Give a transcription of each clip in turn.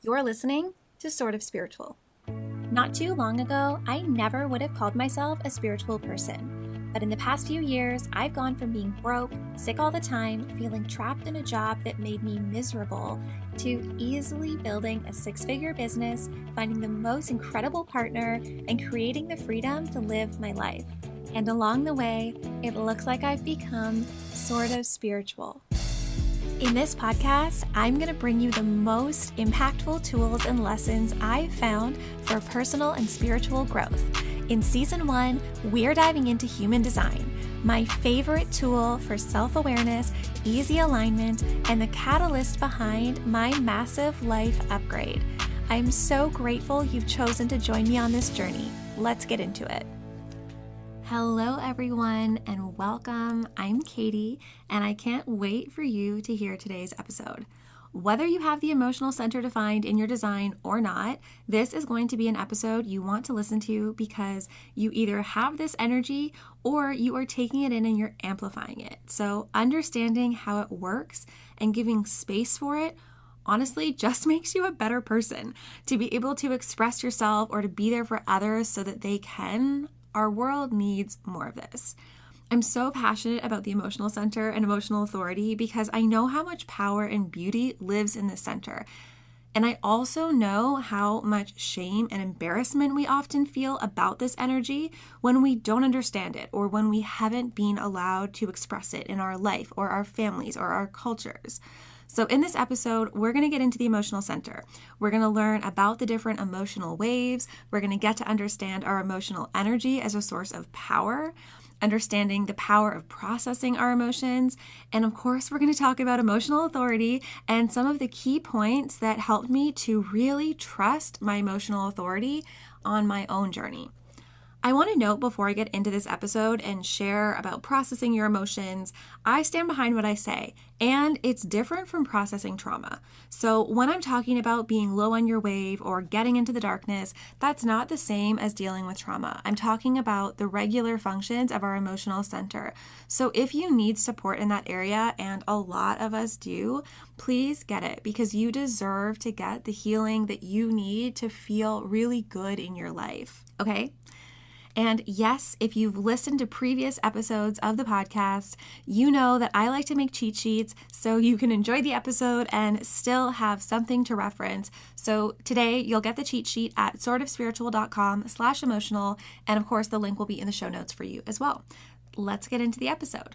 You're listening to Sort of Spiritual. Not too long ago, I never would have called myself a spiritual person. But in the past few years, I've gone from being broke, sick all the time, feeling trapped in a job that made me miserable, to easily building a six-figure business, finding the most incredible partner, and creating the freedom to live my life. And along the way, it looks like I've become sort of spiritual. In this podcast, I'm going to bring you the most impactful tools and lessons I've found for personal and spiritual growth. In Season 1, we're diving into human design, my favorite tool for self-awareness, easy alignment, and the catalyst behind my massive life upgrade. I'm so grateful you've chosen to join me on this journey. Let's get into it. Hello everyone and welcome. I'm Katie and I can't wait for you to hear today's episode. Whether you have the emotional center defined in your design or not, this is going to be an episode you want to listen to because you either have this energy or you are taking it in and you're amplifying it. So understanding how it works and giving space for it honestly just makes you a better person. To be able to express yourself or to be there for others so that they can. Our world needs more of this. I'm so passionate about the emotional center and emotional authority because I know how much power and beauty lives in this center. And I also know how much shame and embarrassment we often feel about this energy when we don't understand it or when we haven't been allowed to express it in our life or our families or our cultures. So in this episode, we're going to get into the emotional center. We're going to learn about the different emotional waves. We're going to get to understand our emotional energy as a source of power, understanding the power of processing our emotions. And of course, we're going to talk about emotional authority and some of the key points that helped me to really trust my emotional authority on my own journey. I want to note before I get into this episode and share about processing your emotions, I stand behind what I say, and it's different from processing trauma. So when I'm talking about being low on your wave or getting into the darkness, that's not the same as dealing with trauma. I'm talking about the regular functions of our emotional center. So if you need support in that area, and a lot of us do, please get it because you deserve to get the healing that you need to feel really good in your life. Okay? And yes, if you've listened to previous episodes of the podcast, you know that I like to make cheat sheets so you can enjoy the episode and still have something to reference. So today you'll get the cheat sheet at sortofspiritual.com/emotional. And of course, the link will be in the show notes for you as well. Let's get into the episode.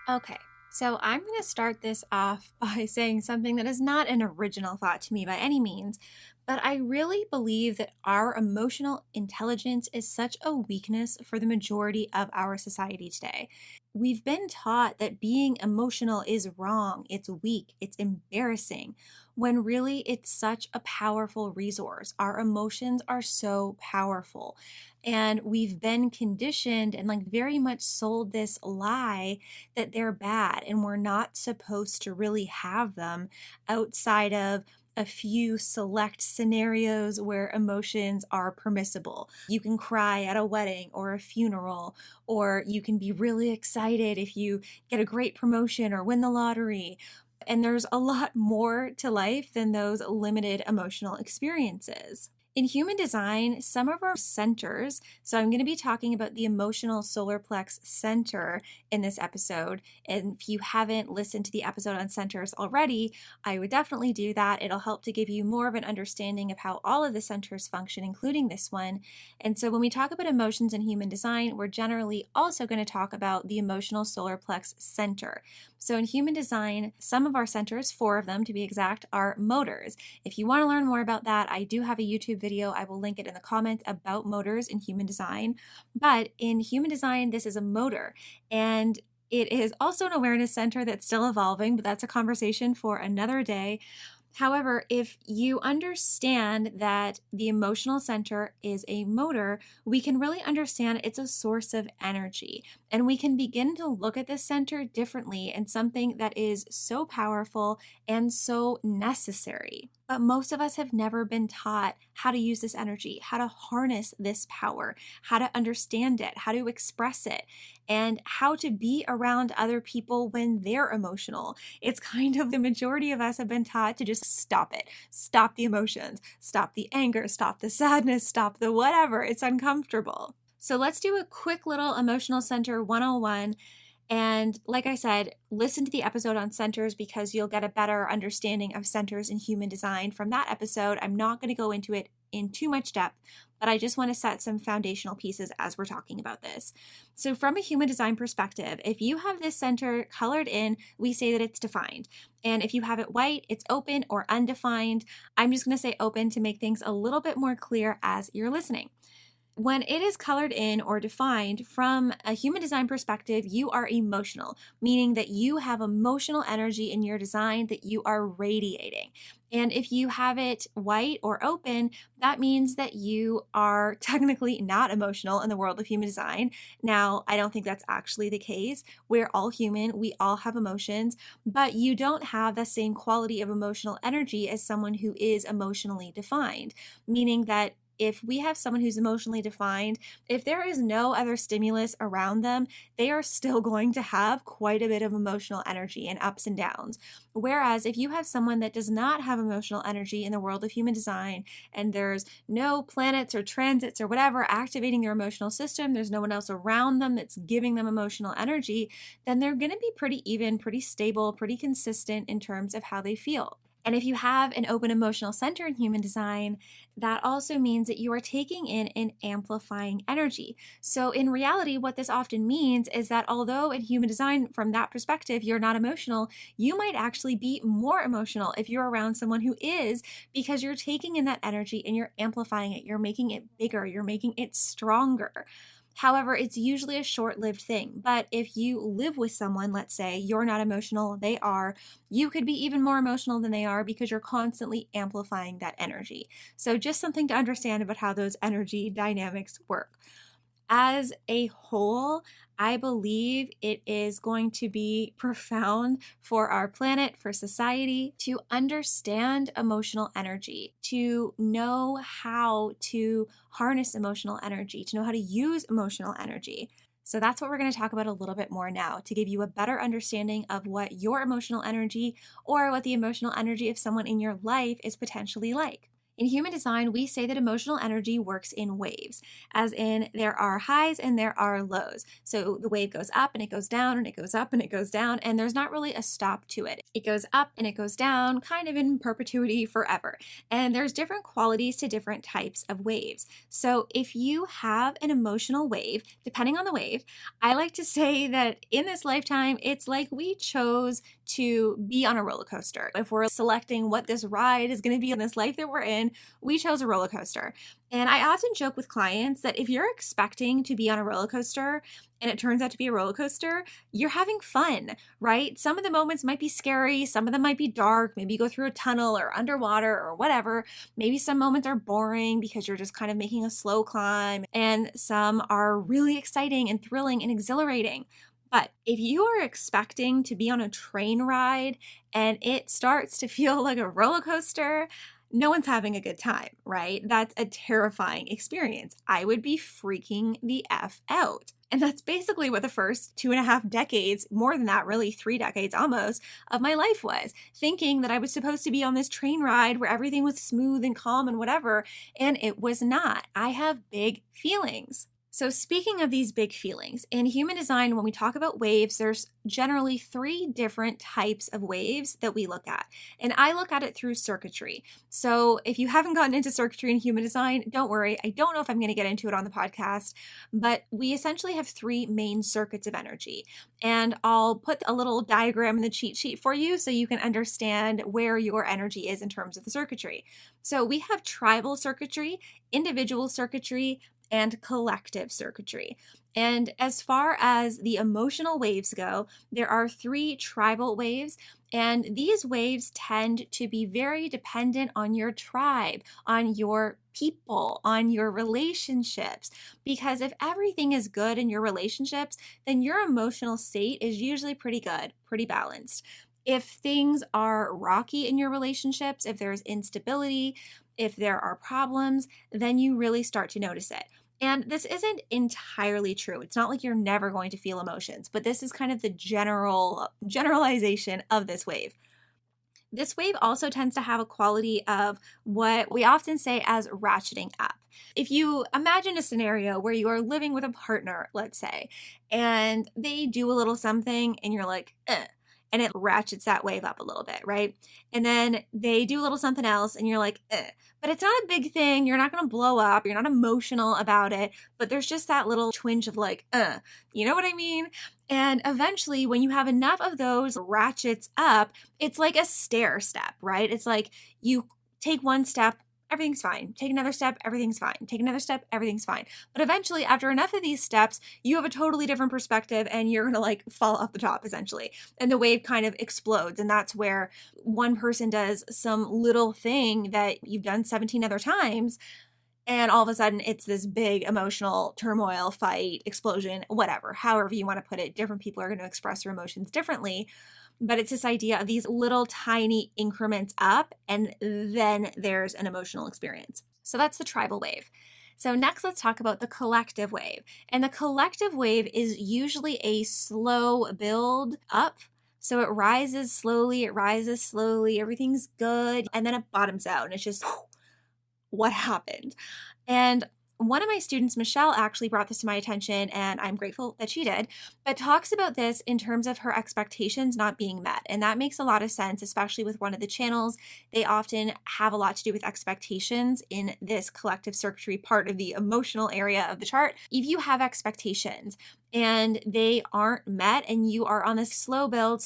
Okay. So I'm going to start this off by saying something that is not an original thought to me by any means, but I really believe that our emotional intelligence is such a weakness for the majority of our society today. We've been taught that being emotional is wrong, it's weak, it's embarrassing, when really it's such a powerful resource. Our emotions are so powerful. And we've been conditioned and very much sold this lie that they're bad and we're not supposed to really have them outside of a few select scenarios where emotions are permissible. You can cry at a wedding or a funeral, or you can be really excited if you get a great promotion or win the lottery. And there's a lot more to life than those limited emotional experiences. In human design, some of our centers, so I'm going to be talking about the emotional solar plex center in this episode. And if you haven't listened to the episode on centers already, I would definitely do that. It'll help to give you more of an understanding of how all of the centers function, including this one. And so when we talk about emotions in human design, we're generally also going to talk about the emotional solar plex center. So in human design, some of our centers, 4 of them to be exact, are motors. If you want to learn more about that, I do have a YouTube video. I will link it in the comments about motors in human design. But in human design, this is a motor. And it is also an awareness center that's still evolving, but that's a conversation for another day. However, if you understand that the emotional center is a motor, we can really understand it's a source of energy. And we can begin to look at this center differently and something that is so powerful and so necessary. But most of us have never been taught how to use this energy, how to harness this power, how to understand it, how to express it, and how to be around other people when they're emotional. It's kind of the majority of us have been taught to just stop it, stop the emotions, stop the anger, stop the sadness, stop the whatever. It's uncomfortable. So let's do a quick little emotional center 101. And like I said, listen to the episode on centers because you'll get a better understanding of centers in human design from that episode. I'm not going to go into it in too much depth, but I just want to set some foundational pieces as we're talking about this. So from a human design perspective, if you have this center colored in, we say that it's defined. And if you have it white, it's open or undefined. I'm just going to say open to make things a little bit more clear as you're listening. When it is colored in or defined from a human design perspective, you are emotional, meaning that you have emotional energy in your design that you are radiating. And if you have it white or open, that means that you are technically not emotional in the world of human design. Now, I don't think that's actually the case. We're all human, we all have emotions, but you don't have the same quality of emotional energy as someone who is emotionally defined, meaning that if we have someone who's emotionally defined, if there is no other stimulus around them, they are still going to have quite a bit of emotional energy and ups and downs. Whereas if you have someone that does not have emotional energy in the world of human design, and there's no planets or transits or whatever activating their emotional system, there's no one else around them that's giving them emotional energy, then they're going to be pretty even, pretty stable, pretty consistent in terms of how they feel. And if you have an open emotional center in human design, that also means that you are taking in and amplifying energy. So in reality, what this often means is that although in human design, from that perspective, you're not emotional, you might actually be more emotional if you're around someone who is, because you're taking in that energy and you're amplifying it. You're making it bigger. You're making it stronger. However, it's usually a short-lived thing. But if you live with someone, let's say you're not emotional, they are, you could be even more emotional than they are because you're constantly amplifying that energy. So just something to understand about how those energy dynamics work. As a whole, I believe it is going to be profound for our planet, for society, to understand emotional energy, to know how to harness emotional energy, to know how to use emotional energy. So that's what we're going to talk about a little bit more now, to give you a better understanding of what your emotional energy or what the emotional energy of someone in your life is potentially like. In human design, we say that emotional energy works in waves, as in there are highs and there are lows. So the wave goes up and it goes down and it goes up and it goes down, and there's not really a stop to it. It goes up and it goes down kind of in perpetuity forever. And there's different qualities to different types of waves. So if you have an emotional wave, depending on the wave, I like to say that in this lifetime, it's like we chose to be on a roller coaster. If we're selecting what this ride is going to be in this life that we're in, we chose a roller coaster. And I often joke with clients that if you're expecting to be on a roller coaster and it turns out to be a roller coaster, you're having fun, right? Some of the moments might be scary. Some of them might be dark. Maybe you go through a tunnel or underwater or whatever. Maybe some moments are boring because you're just kind of making a slow climb. And some are really exciting and thrilling and exhilarating. But if you are expecting to be on a train ride and it starts to feel like a roller coaster, no one's having a good time, right? That's a terrifying experience. I would be freaking the F out. And that's basically what the first 2.5 decades, more than that, really 3 decades almost, of my life was. Thinking that I was supposed to be on this train ride where everything was smooth and calm and whatever, and it was not. I have big feelings. So speaking of these big feelings, in human design, when we talk about waves, there's generally 3 different types of waves that we look at. And I look at it through circuitry. So if you haven't gotten into circuitry in human design, don't worry. I don't know if I'm going to get into it on the podcast, but we essentially have 3 main circuits of energy. And I'll put a little diagram in the cheat sheet for you so you can understand where your energy is in terms of the circuitry. So we have tribal circuitry, individual circuitry, and collective circuitry. And as far as the emotional waves go, there are 3 tribal waves, and these waves tend to be very dependent on your tribe, on your people, on your relationships. Because if everything is good in your relationships, then your emotional state is usually pretty good, pretty balanced. If things are rocky in your relationships, if there's instability, if there are problems, then you really start to notice it. And this isn't entirely true. It's not like you're never going to feel emotions, but this is kind of the generalization of this wave. This wave also tends to have a quality of what we often say as ratcheting up. If you imagine a scenario where you are living with a partner, let's say, and they do a little something and you're like, and it ratchets that wave up a little bit, right? And then they do a little something else and you're like, but it's not a big thing. You're not going to blow up. You're not emotional about it, but there's just that little twinge of like, you know what I mean? And eventually, when you have enough of those ratchets up, it's like a stair step, right? It's like you take one step, everything's fine. Take another step, everything's fine. Take another step, everything's fine. But eventually, after enough of these steps, you have a totally different perspective and you're going to like fall off the top essentially. And the wave kind of explodes. And that's where one person does some little thing that you've done 17 other times. And all of a sudden, it's this big emotional turmoil, fight, explosion, whatever, however you want to put it. Different people are going to express their emotions differently. But it's this idea of these little tiny increments up, and then there's an emotional experience. So that's the tribal wave. So next, let's talk about the collective wave. And the collective wave is usually a slow build up. So it rises slowly, everything's good, and then it bottoms out, and it's just what happened. And one of my students, Michelle, actually brought this to my attention, and I'm grateful that she did, but talks about this in terms of her expectations not being met. And that makes a lot of sense, especially with one of the channels. They often have a lot to do with expectations in this collective circuitry part of the emotional area of the chart. If you have expectations and they aren't met and you are on this slow build,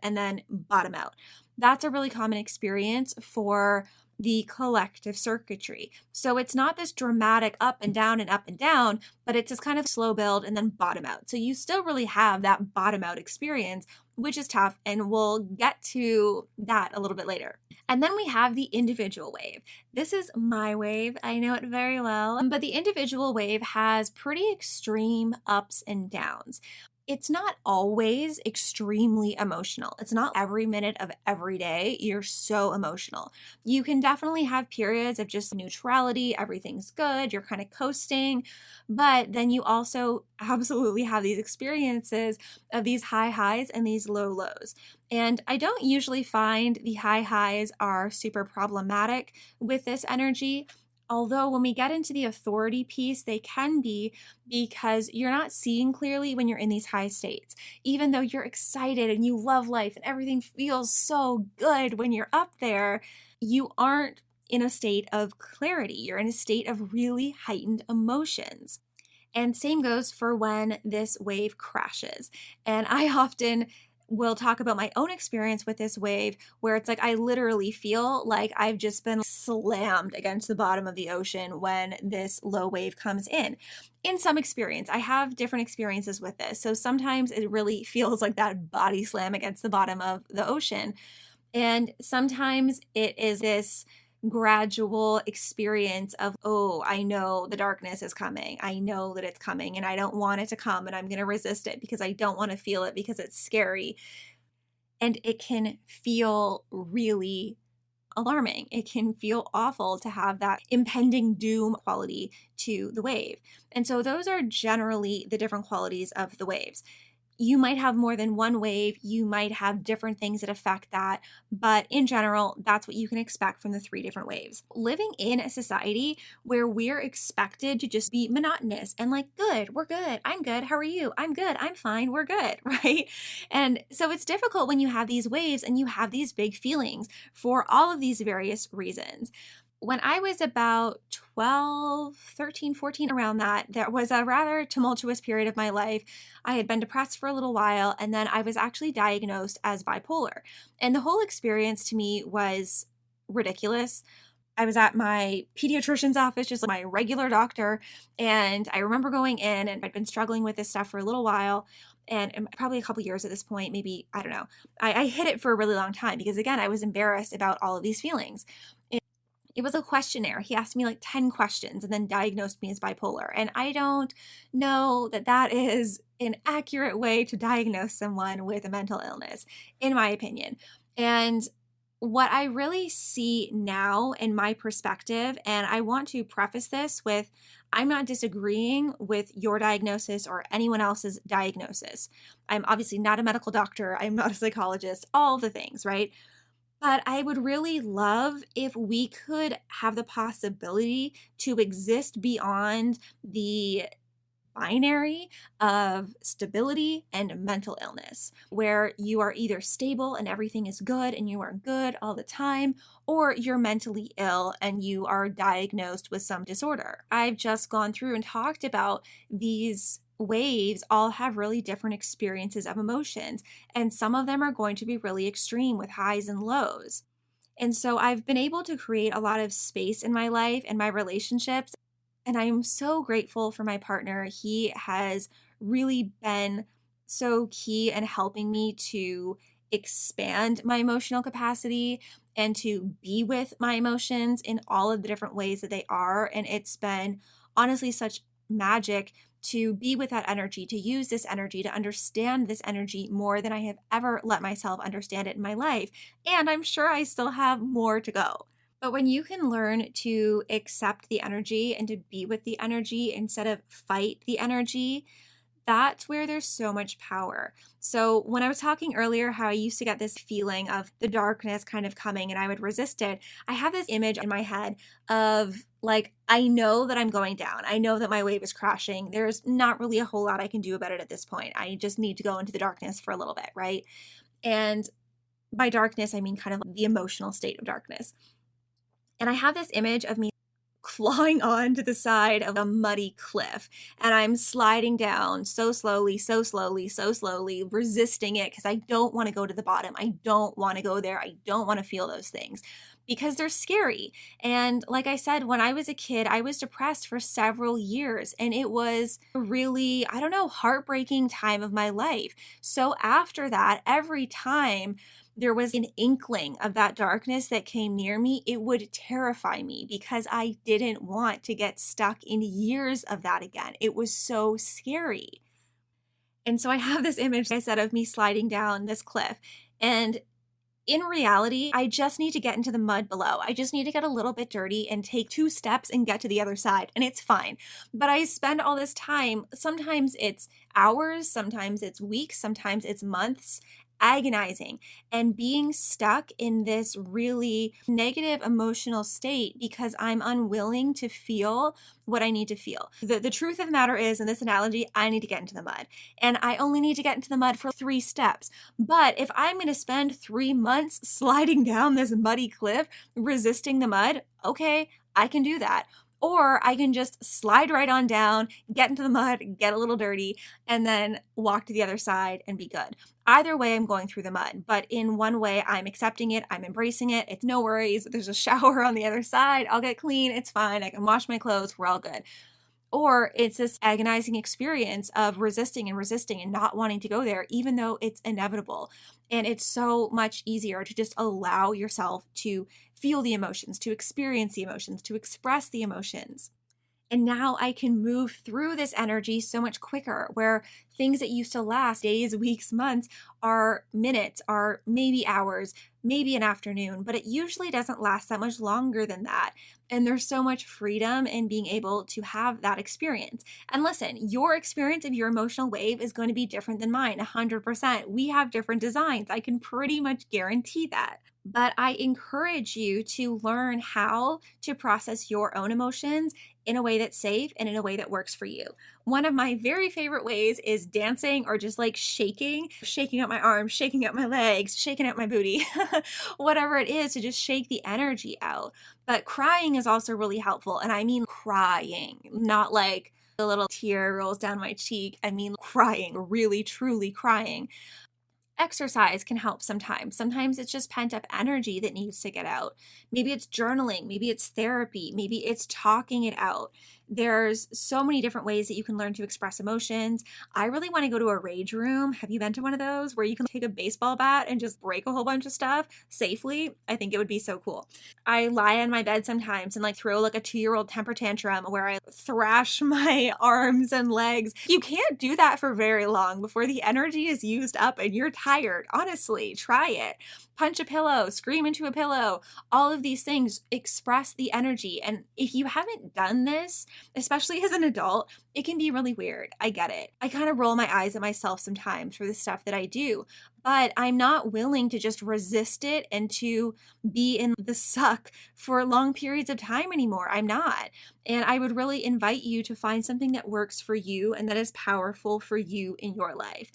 and then bottom out, that's a really common experience for the collective circuitry. So it's not this dramatic up and down, but it's this kind of slow build and then bottom out. So you still really have that bottom out experience, which is tough. And we'll get to that a little bit later. And then we have the individual wave. This is my wave. I know it very well, but the individual wave has pretty extreme ups and downs. It's not always extremely emotional. It's not every minute of every day you're so emotional. You can definitely have periods of just neutrality, everything's good, you're kind of coasting, but then you also absolutely have these experiences of these high highs and these low lows. And I don't usually find the high highs are super problematic with this energy. Although when we get into the authority piece, they can be, because you're not seeing clearly when you're in these high states. Even though you're excited and you love life and everything feels so good when you're up there, you aren't in a state of clarity. You're in a state of really heightened emotions. And same goes for when this wave crashes. And I often will talk about my own experience with this wave, where it's like I literally feel like I've just been slammed against the bottom of the ocean when this low wave comes in. In some experience, I have different experiences with this. So sometimes it really feels like that body slam against the bottom of the ocean. And sometimes it is this gradual experience of, oh, I know the darkness is coming. I know that it's coming and I don't want it to come, and I'm going to resist it because I don't want to feel it because it's scary. And it can feel really alarming. It can feel awful to have that impending doom quality to the wave. And so those are generally the different qualities of the waves. You might have more than one wave, you might have different things that affect that, but in general, that's what you can expect from the three different waves. Living in a society where we're expected to just be monotonous and like, good, we're good, I'm good, how are you? I'm good, I'm fine, we're good, right? And so it's difficult when you have these waves and you have these big feelings for all of these various reasons. When I was about 12, 13, 14, around that, there was a rather tumultuous period of my life. I had been depressed for a little while, and then I was actually diagnosed as bipolar. And the whole experience to me was ridiculous. I was at my pediatrician's office, just like my regular doctor, and I remember going in, and I'd been struggling with this stuff for a little while, and probably a couple years at this point, maybe, I don't know. I hid it for a really long time because, again, I was embarrassed about all of these feelings. It was a questionnaire. He asked me like 10 questions and then diagnosed me as bipolar. And I don't know that that is an accurate way to diagnose someone with a mental illness, in my opinion. And what I really see now in my perspective, and I want to preface this with, I'm not disagreeing with your diagnosis or anyone else's diagnosis. I'm obviously not a medical doctor. I'm not a psychologist, all the things, right? But I would really love if we could have the possibility to exist beyond the binary of stability and mental illness, where you are either stable and everything is good and you are good all the time, or you're mentally ill and you are diagnosed with some disorder. I've just gone through and talked about these waves all have really different experiences of emotions, and some of them are going to be really extreme with highs and lows. And so I've been able to create a lot of space in my life and my relationships. And I'm so grateful for my partner. He has really been so key in helping me to expand my emotional capacity and to be with my emotions in all of the different ways that they are. And it's been honestly such magic to be with that energy, to use this energy, to understand this energy more than I have ever let myself understand it in my life. And I'm sure I still have more to go. But when you can learn to accept the energy and to be with the energy instead of fight the energy, that's where there's so much power. So, when I was talking earlier, how I used to get this feeling of the darkness kind of coming and I would resist it, I have this image in my head of like, I know that I'm going down. I know that my wave is crashing. There's not really a whole lot I can do about it at this point. I just need to go into the darkness for a little bit, right? And by darkness, I mean kind of the emotional state of darkness. And I have this image of me clawing onto the side of a muddy cliff. And I'm sliding down so slowly, so slowly, so slowly, resisting it because I don't want to go to the bottom. I don't want to go there. I don't want to feel those things because they're scary. And like I said, when I was a kid, I was depressed for several years and it was a really, I don't know, heartbreaking time of my life. So after that, every time there was an inkling of that darkness that came near me, it would terrify me because I didn't want to get stuck in years of that again. It was so scary. And so I have this image, like I said, of me sliding down this cliff. And in reality, I just need to get into the mud below. I just need to get a little bit dirty and take 2 steps and get to the other side, and it's fine. But I spend all this time, sometimes it's hours, sometimes it's weeks, sometimes it's months, agonizing and being stuck in this really negative emotional state because I'm unwilling to feel what I need to feel. The truth of the matter is, in this analogy, I need to get into the mud. And I only need to get into the mud for 3 steps. But if I'm going to spend 3 months sliding down this muddy cliff, resisting the mud, okay, I can do that. Or I can just slide right on down, get into the mud, get a little dirty, and then walk to the other side and be good. Either way, I'm going through the mud. But in one way, I'm accepting it, I'm embracing it. It's no worries. There's a shower on the other side. I'll get clean. It's fine. I can wash my clothes. We're all good. Or it's this agonizing experience of resisting and not wanting to go there, even though it's inevitable. And it's so much easier to just allow yourself to feel the emotions, to experience the emotions, to express the emotions. And now I can move through this energy so much quicker, where things that used to last days, weeks, months are minutes, are maybe hours, maybe an afternoon, but it usually doesn't last that much longer than that. And there's so much freedom in being able to have that experience. And listen, your experience of your emotional wave is going to be different than mine, 100%. We have different designs. I can pretty much guarantee that. But I encourage you to learn how to process your own emotions in a way that's safe and in a way that works for you. One of my very favorite ways is dancing or just like shaking up my arms, shaking up my legs, shaking up my booty, whatever it is to just shake the energy out. But crying is also really helpful. And I mean crying, not like a little tear rolls down my cheek. I mean crying, really, truly crying. Exercise can help sometimes. Sometimes it's just pent up energy that needs to get out. Maybe it's journaling, maybe it's therapy, maybe it's talking it out. There's so many different ways that you can learn to express emotions. I really want to go to a rage room. Have you been to one of those where you can take a baseball bat and just break a whole bunch of stuff safely? I think it would be so cool. I lie on my bed sometimes and like throw like a 2-year-old temper tantrum where I thrash my arms and legs. You can't do that for very long before the energy is used up and you're tired. Honestly, try it. Punch a pillow, scream into a pillow. All of these things express the energy. And if you haven't done this, especially as an adult, it can be really weird. I get it. I kind of roll my eyes at myself sometimes for the stuff that I do, but I'm not willing to just resist it and to be in the suck for long periods of time anymore. I'm not. And I would really invite you to find something that works for you and that is powerful for you in your life.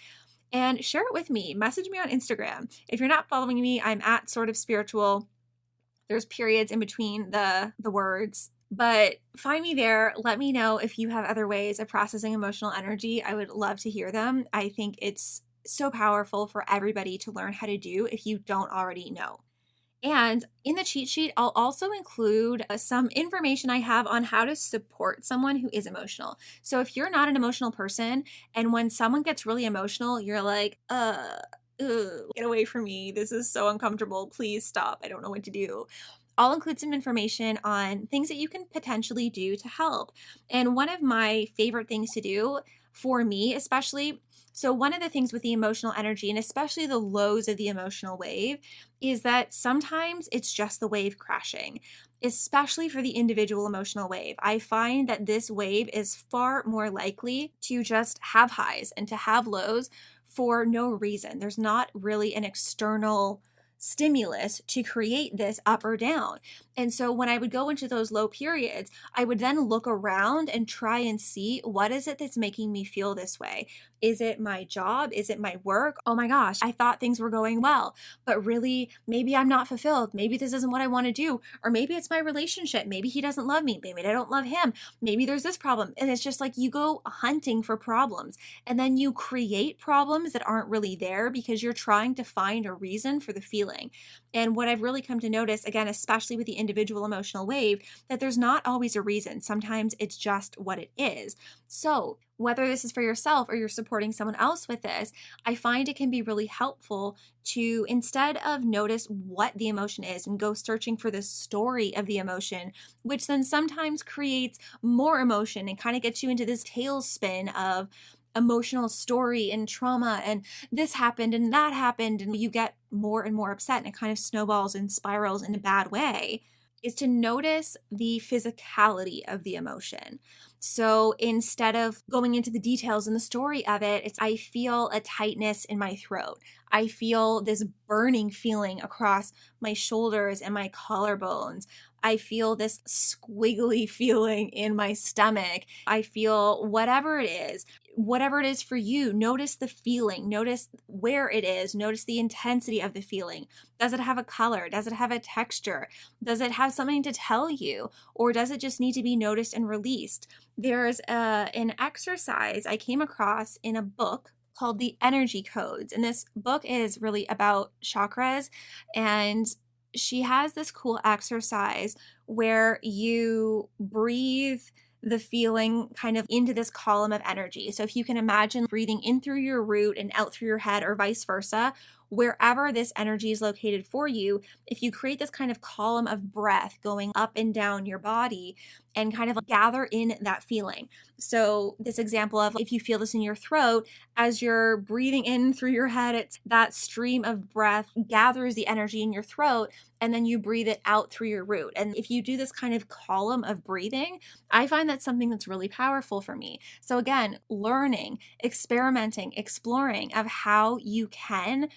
And share it with me. Message me on Instagram. If you're not following me, I'm at Sort of Spiritual. There's periods in between the words. But find me there. Let me know if you have other ways of processing emotional energy. I would love to hear them. I think it's so powerful for everybody to learn how to do if you don't already know. And in the cheat sheet, I'll also include some information I have on how to support someone who is emotional. So if you're not an emotional person and when someone gets really emotional, you're like, get away from me. This is so uncomfortable. Please stop. I don't know what to do. I'll include some information on things that you can potentially do to help. And one of my favorite things to do for me, especially, so one of the things with the emotional energy and especially the lows of the emotional wave is that sometimes it's just the wave crashing, especially for the individual emotional wave. I find that this wave is far more likely to just have highs and to have lows for no reason. There's not really an external stimulus to create this up or down. And so when I would go into those low periods, I would then look around and try and see, what is it that's making me feel this way? Is it my job? Is it my work? Oh my gosh, I thought things were going well, but really maybe I'm not fulfilled. Maybe this isn't what I want to do. Or maybe it's my relationship. Maybe he doesn't love me. Maybe I don't love him. Maybe there's this problem. And it's just like you go hunting for problems and then you create problems that aren't really there because you're trying to find a reason for the feeling. And what I've really come to notice, again, especially with the individual emotional wave, that there's not always a reason. Sometimes it's just what it is. So whether this is for yourself or you're supporting someone else with this, I find it can be really helpful to, instead of notice what the emotion is and go searching for the story of the emotion, which then sometimes creates more emotion and kind of gets you into this tailspin of emotional story and trauma and this happened and that happened, and you get more and more upset and it kind of snowballs and spirals in a bad way, is to notice the physicality of the emotion. So instead of going into the details and the story of it, it's I feel a tightness in my throat. I feel this burning feeling across my shoulders and my collarbones. I feel this squiggly feeling in my stomach. I feel whatever it is for you. Notice the feeling, notice where it is, notice the intensity of the feeling. Does it have a color? Does it have a texture? Does it have something to tell you? Or does it just need to be noticed and released? There's an exercise I came across in a book called The Energy Codes. And this book is really about chakras, and she has this cool exercise where you breathe the feeling kind of into this column of energy. So if you can imagine breathing in through your root and out through your head, or vice versa, wherever this energy is located for you, if you create this kind of column of breath going up and down your body and kind of gather in that feeling. So this example of if you feel this in your throat, as you're breathing in through your head, it's that stream of breath gathers the energy in your throat, and then you breathe it out through your root. And if you do this kind of column of breathing, I find that's something that's really powerful for me. So again, learning, experimenting, exploring of how you can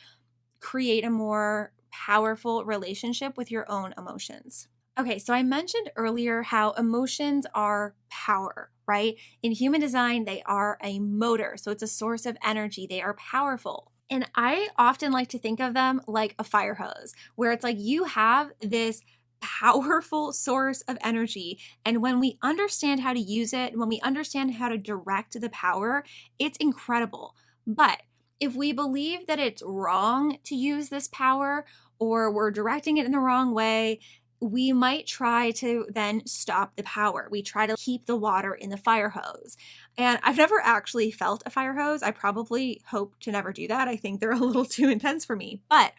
create a more powerful relationship with your own emotions. Okay, so I mentioned earlier how emotions are power, right? In human design, they are a motor. So it's a source of energy. They are powerful. And I often like to think of them like a fire hose, where it's like you have this powerful source of energy. And when we understand how to use it, when we understand how to direct the power, it's incredible. But if we believe that it's wrong to use this power, or we're directing it in the wrong way, we might try to then stop the power. We try to keep the water in the fire hose. And I've never actually felt a fire hose. I probably hope to never do that. I think they're a little too intense for me. But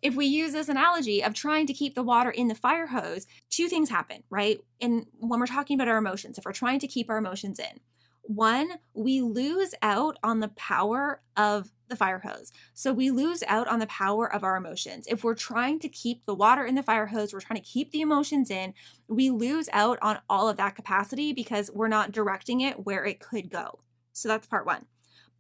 if we use this analogy of trying to keep the water in the fire hose, two things happen, right? And when we're talking about our emotions, if we're trying to keep our emotions in, one, we lose out on the power of the fire hose. So we lose out on the power of our emotions. If we're trying to keep the water in the fire hose, we're trying to keep the emotions in, we lose out on all of that capacity because we're not directing it where it could go. So that's part one.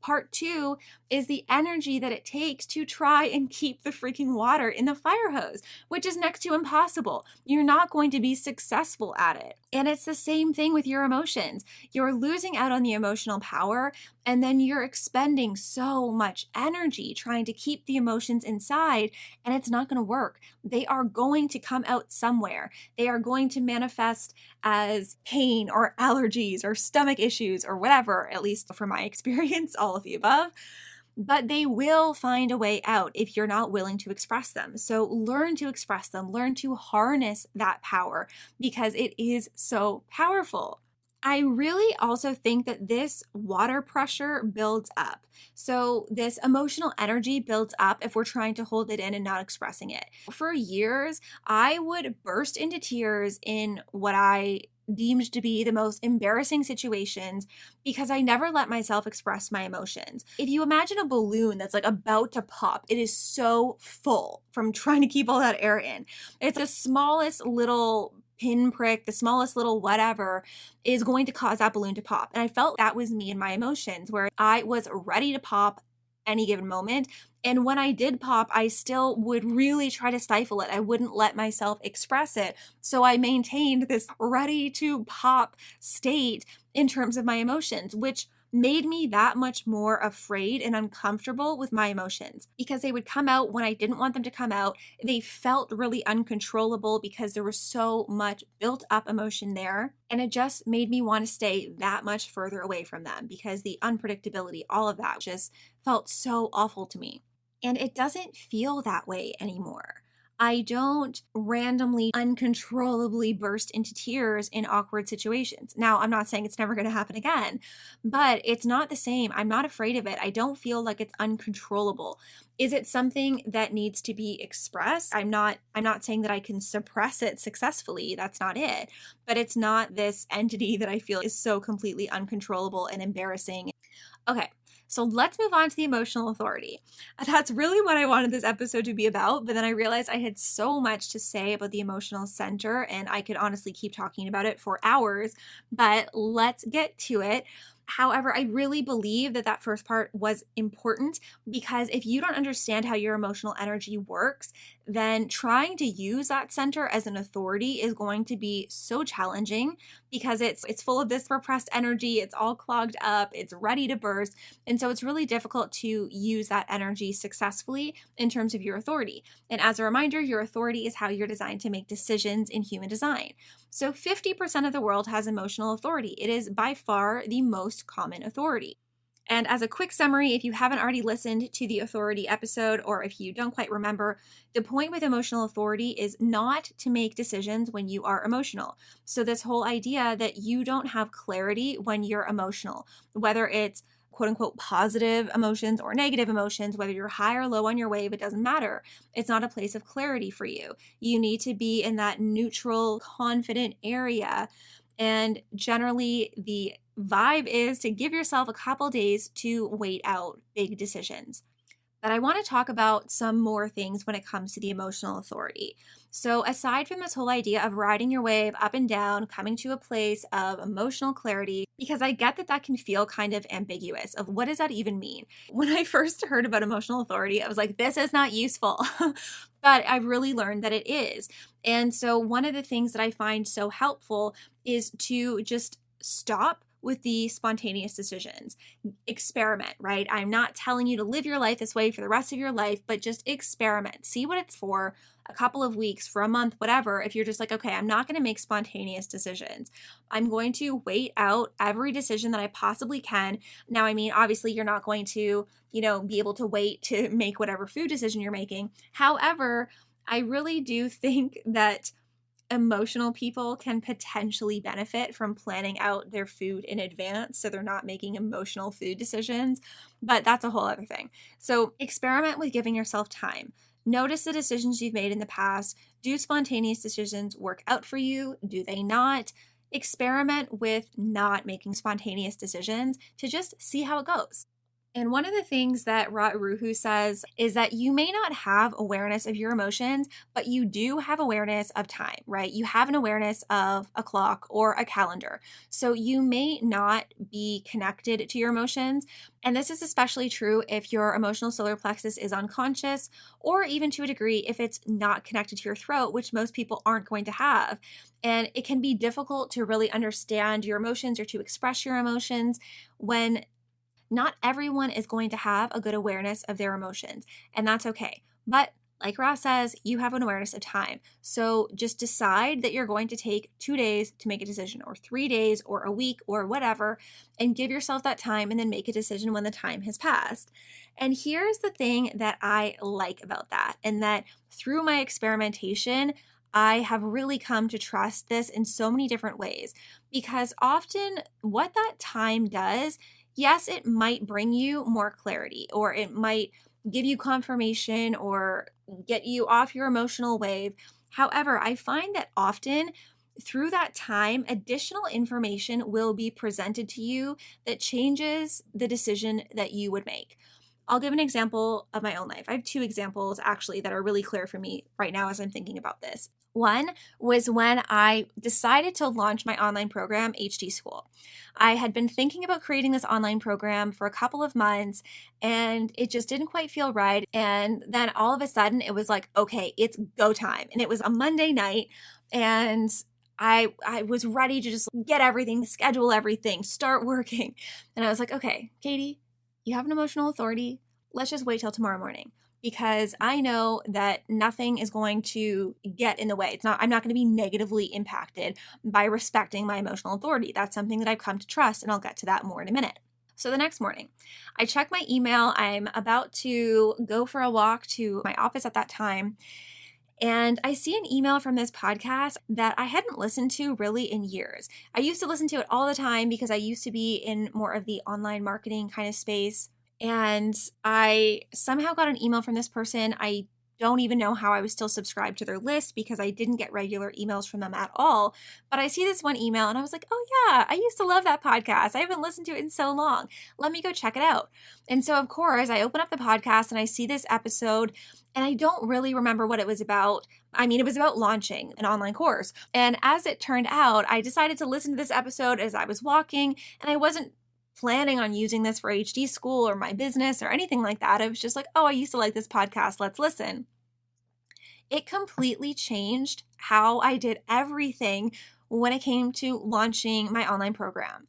Part two is the energy that it takes to try and keep the freaking water in the fire hose, which is next to impossible. You're not going to be successful at it. And it's the same thing with your emotions. You're losing out on the emotional power, and then you're expending so much energy trying to keep the emotions inside, and it's not going to work. They are going to come out somewhere. They are going to manifest as pain or allergies or stomach issues or whatever, at least from my experience, all of the above. But they will find a way out if you're not willing to express them. So learn to express them, learn to harness that power because it is so powerful. I really also think that this water pressure builds up. So this emotional energy builds up if we're trying to hold it in and not expressing it. For years, I would burst into tears in what I deemed to be the most embarrassing situations because I never let myself express my emotions. If you imagine a balloon that's like about to pop, it is so full from trying to keep all that air in. It's the smallest little pinprick, the smallest little whatever is going to cause that balloon to pop. And I felt that was me and my emotions, where I was ready to pop any given moment. And when I did pop, I still would really try to stifle it. I wouldn't let myself express it. So I maintained this ready to pop state in terms of my emotions, which made me that much more afraid and uncomfortable with my emotions because they would come out when I didn't want them to come out. They felt really uncontrollable because there was so much built up emotion there. And it just made me want to stay that much further away from them because the unpredictability, all of that just felt so awful to me. And it doesn't feel that way anymore. I don't randomly, uncontrollably burst into tears in awkward situations. Now, I'm not saying it's never going to happen again, but it's not the same. I'm not afraid of it. I don't feel like it's uncontrollable. Is it something that needs to be expressed? I'm not saying that I can suppress it successfully. That's not it. But it's not this entity that I feel is so completely uncontrollable and embarrassing. Okay. So let's move on to the emotional authority. That's really what I wanted this episode to be about, but then I realized I had so much to say about the emotional center and I could honestly keep talking about it for hours, but let's get to it. However, I really believe that that first part was important because if you don't understand how your emotional energy works, then trying to use that center as an authority is going to be so challenging because it's full of this repressed energy, it's all clogged up, it's ready to burst, and so it's really difficult to use that energy successfully in terms of your authority. And as a reminder, your authority is how you're designed to make decisions in human design. So 50% of the world has emotional authority. It is by far the most common authority. And as a quick summary, if you haven't already listened to the authority episode, or if you don't quite remember, the point with emotional authority is not to make decisions when you are emotional. So this whole idea that you don't have clarity when you're emotional, whether it's quote unquote positive emotions or negative emotions, whether you're high or low on your wave, it doesn't matter. It's not a place of clarity for you. You need to be in that neutral, confident area. And generally, the vibe is to give yourself a couple days to wait out big decisions. But I want to talk about some more things when it comes to the emotional authority. So aside from this whole idea of riding your wave up and down, coming to a place of emotional clarity, because I get that that can feel kind of ambiguous of what does that even mean? When I first heard about emotional authority, I was like, this is not useful. But I've really learned that it is. And so one of the things that I find so helpful is to just stop with the spontaneous decisions. Experiment, right? I'm not telling you to live your life this way for the rest of your life, but just experiment. See what it's for a couple of weeks, for a month, whatever. If you're just like, okay, I'm not going to make spontaneous decisions. I'm going to wait out every decision that I possibly can. Now, I mean, obviously you're not going to, be able to wait to make whatever food decision you're making. However, I really do think that Emotional people can potentially benefit from planning out their food in advance so they're not making emotional food decisions, but that's a whole other thing. So experiment with giving yourself time. Notice the decisions you've made in the past. Do spontaneous decisions work out for you? Do they not? Experiment with not making spontaneous decisions to just see how it goes. And one of the things that Ruhu says is that you may not have awareness of your emotions, but you do have awareness of time, right? You have an awareness of a clock or a calendar. So you may not be connected to your emotions. And this is especially true if your emotional solar plexus is unconscious, or even to a degree if it's not connected to your throat, which most people aren't going to have. And it can be difficult to really understand your emotions or to express your emotions when not everyone is going to have a good awareness of their emotions, and that's okay. But like Ross says, you have an awareness of time. So just decide that you're going to take 2 days to make a decision, or 3 days, or a week, or whatever, and give yourself that time and then make a decision when the time has passed. And here's the thing that I like about that, and that through my experimentation, I have really come to trust this in so many different ways, because often what that time does, yes, it might bring you more clarity, or it might give you confirmation or get you off your emotional wave. However, I find that often through that time, additional information will be presented to you that changes the decision that you would make. I'll give an example of my own life. I have 2 examples actually that are really clear for me right now as I'm thinking about this. One was when I decided to launch my online program, HD School. I had been thinking about creating this online program for a couple of months, and it just didn't quite feel right. And then all of a sudden it was like, okay, it's go time. And it was a Monday night, and I was ready to just get everything, schedule everything, start working. And I was like, okay, Katie, you have an emotional authority. Let's just wait till tomorrow morning, because I know that nothing is going to get in the way. I'm not going to be negatively impacted by respecting my emotional authority. That's something that I've come to trust, and I'll get to that more in a minute. So the next morning, I check my email. I'm about to go for a walk to my office at that time, and I see an email from this podcast that I hadn't listened to really in years. I used to listen to it all the time because I used to be in more of the online marketing kind of space. And I somehow got an email from this person. I don't even know how I was still subscribed to their list, because I didn't get regular emails from them at all. But I see this one email and I was like, oh yeah, I used to love that podcast. I haven't listened to it in so long. Let me go check it out. And so of course I open up the podcast and I see this episode, and I don't really remember what it was about. I mean, it was about launching an online course. And as it turned out, I decided to listen to this episode as I was walking, and I wasn't planning on using this for HD School or my business or anything like that. I was just like, oh, I used to like this podcast. Let's listen. It completely changed how I did everything when it came to launching my online program.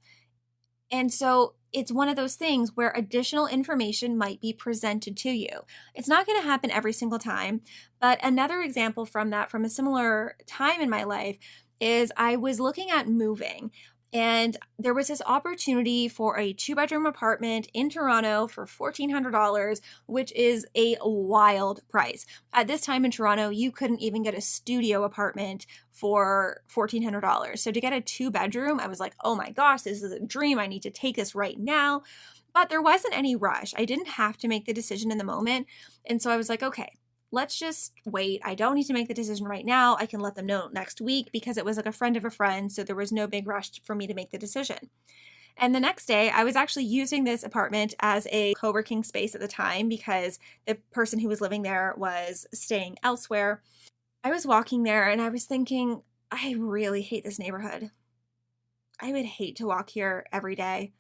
And so it's one of those things where additional information might be presented to you. It's not going to happen every single time, but another example from that, from a similar time in my life, is I was looking at moving. And there was this opportunity for a 2-bedroom apartment in Toronto for $1,400, which is a wild price. At this time in Toronto, you couldn't even get a studio apartment for $1,400. So to get a 2-bedroom, I was like, oh my gosh, this is a dream. I need to take this right now. But there wasn't any rush. I didn't have to make the decision in the moment. And so I was like, okay, let's just wait. I don't need to make the decision right now. I can let them know next week, because it was like a friend of a friend. So there was no big rush for me to make the decision. And the next day, I was actually using this apartment as a co-working space at the time, because the person who was living there was staying elsewhere. I was walking there and I was thinking, I really hate this neighborhood. I would hate to walk here every day.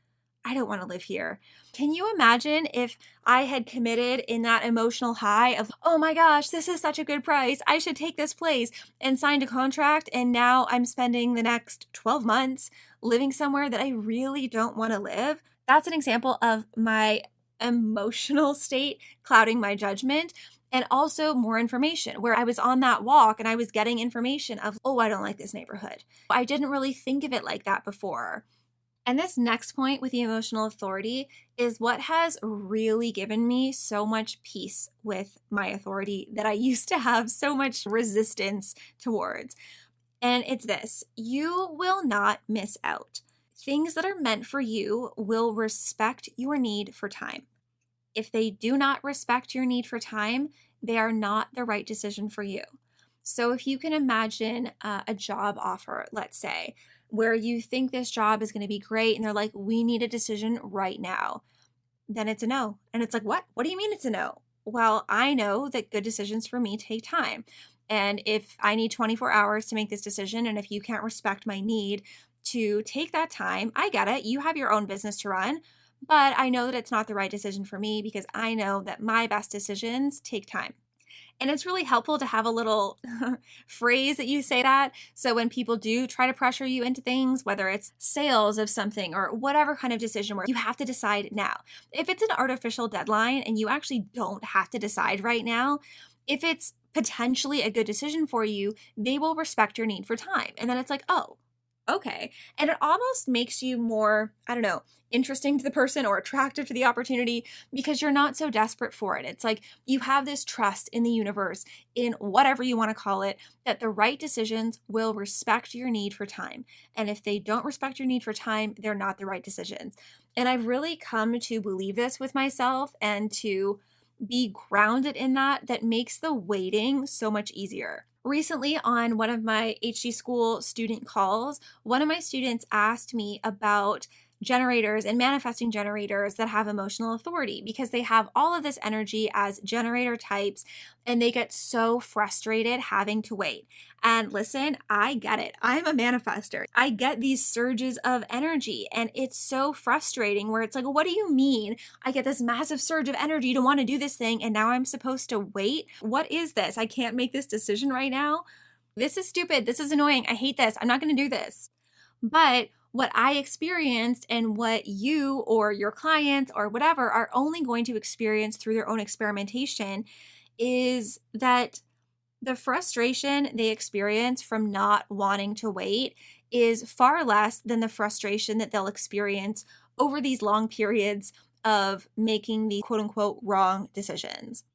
I don't want to live here. Can you imagine if I had committed in that emotional high of, oh my gosh, this is such a good price, I should take this place, and signed a contract, and now I'm spending the next 12 months living somewhere that I really don't want to live? That's an example of my emotional state clouding my judgment. And also more information, where I was on that walk and I was getting information of, oh, I don't like this neighborhood. I didn't really think of it like that before. And this next point with the emotional authority is what has really given me so much peace with my authority that I used to have so much resistance towards. And it's this: you will not miss out. Things that are meant for you will respect your need for time. If they do not respect your need for time, they are not the right decision for you. So if you can imagine a job offer, let's say, where you think this job is going to be great and they're like, we need a decision right now, then it's a no. And it's like, what? What do you mean it's a no? Well, I know that good decisions for me take time. And if I need 24 hours to make this decision, and if you can't respect my need to take that time, I get it. You have your own business to run. But I know that it's not the right decision for me because I know that my best decisions take time. And it's really helpful to have a little phrase that you say that. So when people do try to pressure you into things, whether it's sales of something or whatever kind of decision where you have to decide now. If it's an artificial deadline and you actually don't have to decide right now, if it's potentially a good decision for you, they will respect your need for time. And then it's like, oh, okay. And it almost makes you more, I don't know, interesting to the person or attractive to the opportunity because you're not so desperate for it. It's like you have this trust in the universe, in whatever you want to call it, that the right decisions will respect your need for time. And if they don't respect your need for time, they're not the right decisions. And I've really come to believe this with myself and to be grounded in that makes the waiting so much easier. Recently, on one of my HD school student calls, one of my students asked me about generators and manifesting generators that have emotional authority because they have all of this energy as generator types and they get so frustrated having to wait. And listen, I get it. I'm a manifester. I get these surges of energy and it's so frustrating where it's like, what do you mean? I get this massive surge of energy to want to do this thing and now I'm supposed to wait? What is this? I can't make this decision right now. This is stupid. This is annoying. I hate this. I'm not going to do this. But what I experienced and what you or your clients or whatever are only going to experience through their own experimentation is that the frustration they experience from not wanting to wait is far less than the frustration that they'll experience over these long periods of making the quote unquote wrong decisions.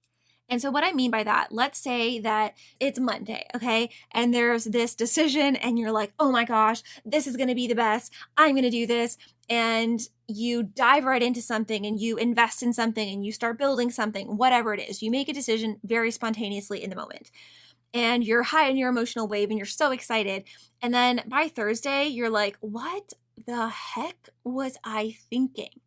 And so what I mean by that, let's say that it's Monday, okay? And there's this decision and you're like, oh my gosh, this is going to be the best. I'm going to do this. And you dive right into something and you invest in something and you start building something, whatever it is. You make a decision very spontaneously in the moment. And you're high in your emotional wave and you're so excited. And then by Thursday, you're like, what the heck was I thinking?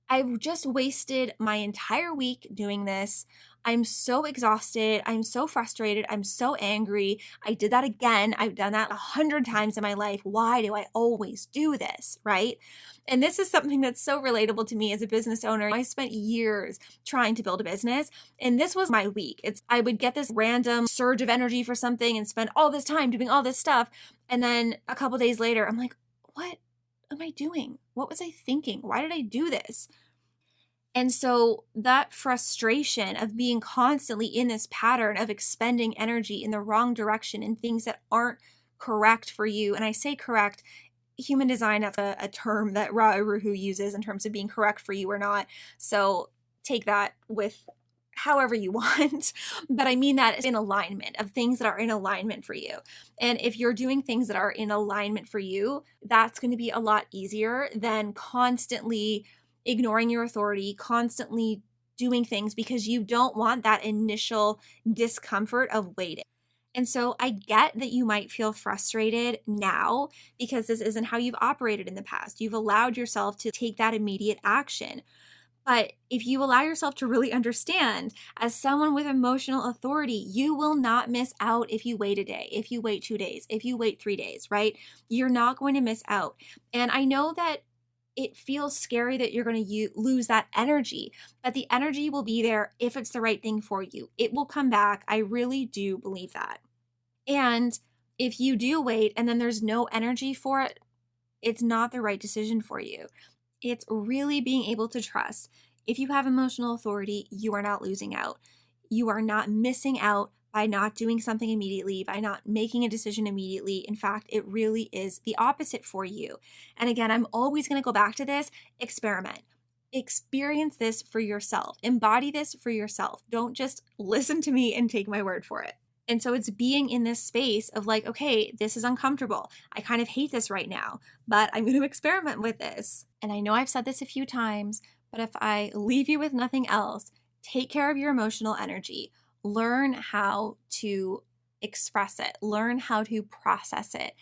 I've just wasted my entire week doing this. I'm so exhausted. I'm so frustrated. I'm so angry. I did that again. I've done that 100 times in my life. Why do I always do this, right? And this is something that's so relatable to me as a business owner. I spent years trying to build a business, and this was my week. I would get this random surge of energy for something and spend all this time doing all this stuff. And then a couple days later, I'm like, what am I doing? What was I thinking? Why did I do this? And so that frustration of being constantly in this pattern of expending energy in the wrong direction in things that aren't correct for you. And I say correct, human design, that's a term that Ra Uru uses in terms of being correct for you or not. So take that with however you want. But I mean that in alignment of things that are in alignment for you. And if you're doing things that are in alignment for you, that's going to be a lot easier than constantly ignoring your authority, constantly doing things because you don't want that initial discomfort of waiting. And so I get that you might feel frustrated now because this isn't how you've operated in the past. You've allowed yourself to take that immediate action. But if you allow yourself to really understand, as someone with emotional authority, you will not miss out if you wait a day, if you wait 2 days, if you wait 3 days, right? You're not going to miss out. And I know that it feels scary that you're going to lose that energy, but the energy will be there if it's the right thing for you. It will come back. I really do believe that. And if you do wait and then there's no energy for it, it's not the right decision for you. It's really being able to trust. If you have emotional authority, you are not losing out. You are not missing out by not doing something immediately, by not making a decision immediately. In fact, it really is the opposite for you. And again, I'm always going to go back to this: experiment. Experience this for yourself. Embody this for yourself. Don't just listen to me and take my word for it. And so it's being in this space of like, okay, this is uncomfortable. I kind of hate this right now, but I'm going to experiment with this. And I know I've said this a few times, but if I leave you with nothing else, take care of your emotional energy. Learn how to express it, learn how to process it,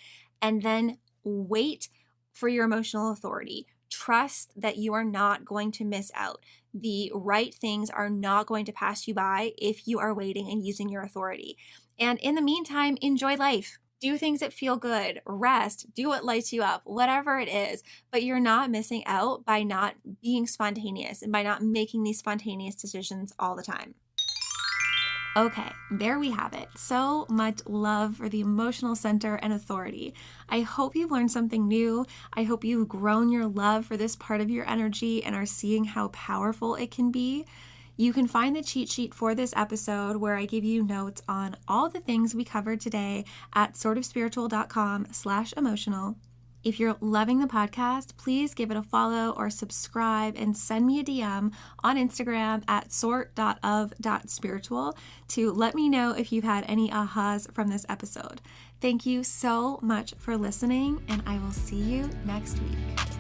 and then wait for your emotional authority. Trust that you are not going to miss out. The right things are not going to pass you by if you are waiting and using your authority. And in the meantime, enjoy life. Do things that feel good, rest, do what lights you up, whatever it is. But you're not missing out by not being spontaneous and by not making these spontaneous decisions all the time. Okay, there we have it. So much love for the emotional center and authority. I hope you've learned something new. I hope you've grown your love for this part of your energy and are seeing how powerful it can be. You can find the cheat sheet for this episode where I give you notes on all the things we covered today at sortofspiritual.com/emotional. If you're loving the podcast, please give it a follow or subscribe and send me a DM on Instagram at sort.of.spiritual to let me know if you've had any ahas from this episode. Thank you so much for listening, and I will see you next week.